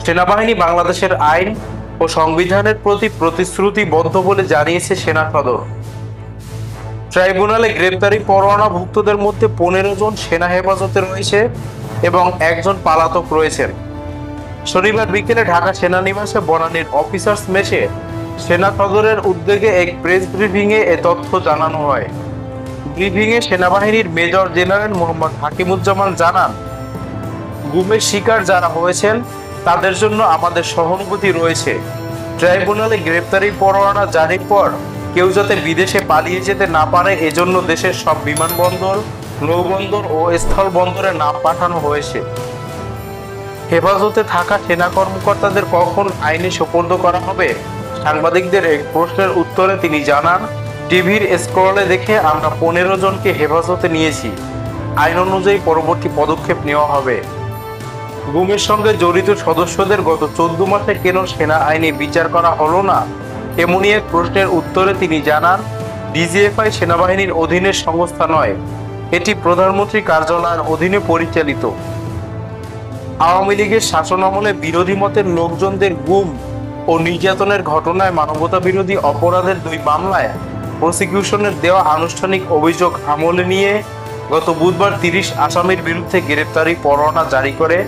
সেনাবাহিনী বাংলাদেশের আইন ও সংবিধানের প্রতি প্রতিশ্রুতিবদ্ধ বলে জানিয়েছে সেনা সদর। ট্রাইব্যুনালে গ্রেপ্তারি পরোয়ানাভুক্তদের মধ্যে 15 জন সেনা হেফাজতে রয়েছে এবং একজন পলাতক রয়েছেন। শনিবার বিকেলে ঢাকা সেনানিবাসে বনানীর অফিসার্স মেসে সেনা সদরের উদ্যোগে এক প্রেস ব্রিফিংয়ে এ তথ্য জানানো হয়। ব্রিফিংয়ে সেনাবাহিনীর মেজর জেনারেল মোহাম্মদ হাকিমুজ্জামান জানান, গুমের শিকার যারা হয়েছেন তাদের জন্য আমাদের সহানুভূতি রয়েছে। ট্রাইব্যুনালে গ্রেপ্তারি পরোয়ানা জারির পর কেউ যাতে বিদেশে পালিয়ে যেতে না পারে এজন্য দেশের সব বিমানবন্দর, নৌবন্দর ও স্থলবন্দরে নাম পাঠানো হয়েছে। হেফাজতে থাকা সেনা কর্মকর্তাদের কখন আইনে সোপর্দ করা হবে? সাংবাদিকদের এক প্রশ্নের উত্তরে তিনি জানান, টিভির স্ক্রলে দেখে আমরা 15 জনকে হেফাজতে নিয়েছি। আইন অনুযায়ী পরবর্তী পদক্ষেপ নেওয়া হবে। গুমের সঙ্গে জড়িত সদস্যদের গত 14 মাসে কেন সেনা আইনে বিচার করা হলো না, এমনই এক প্রশ্নের উত্তরে তিনি জানান, ডিজিএফআই সেনাবাহিনীর অধীনের সংস্থা নয়, এটি প্রধানমন্ত্রী কার্যালয়ের অধীনে পরিচালিত। আওয়ামী লীগের শাসনামলে বিরোধী মতের লোকজনদের গুম ও নির্যাতনের ঘটনায় মানবতা বিরোধী অপরাধের 2 মামলায় প্রসিকিউশনের দেওয়া আনুষ্ঠানিক অভিযোগ আমলে নিয়ে গত বুধবার 30 আসামির বিরুদ্ধে গ্রেপ্তারি পরোয়ানা জারি করে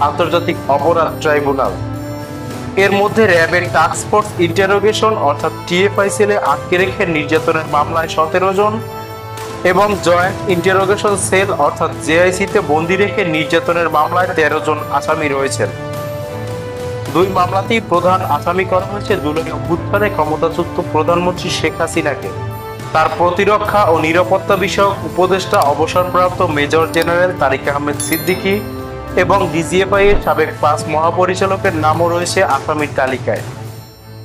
আন্তর্জাতিক অপরাধ ট্রাইব্যুনাল। এর মধ্যে র্যাবের টাস্ক ফোর্স ইন্টারোগেশন অর্থাৎ টিএফআই সেলে আটকে রেখে নির্যাতনের মামলায় 17 জন এবং জয়েন্ট ইন্টারোগেশন সেল অর্থাৎ জেআইসিতে বন্দী রেখে নির্যাতনের মামলায় 13 জন আসামি রয়েছেন। 2 মামলাতেই প্রধান আসামি করা হয়েছে জুলাই অভ্যুত্থানে ক্ষমতাচ্যুত প্রধানমন্ত্রী শেখ হাসিনাকে, তার প্রতিরক্ষা ও নিরাপত্তা বিষয়ক উপদেষ্টা অবসরপ্রাপ্ত মেজর জেনারেল তারিক আহমেদ সিদ্দিকী এবং ডিজিএফআই এর সাবেক 5 মহাপরিচালকের নামও রয়েছে আসামির তালিকায়।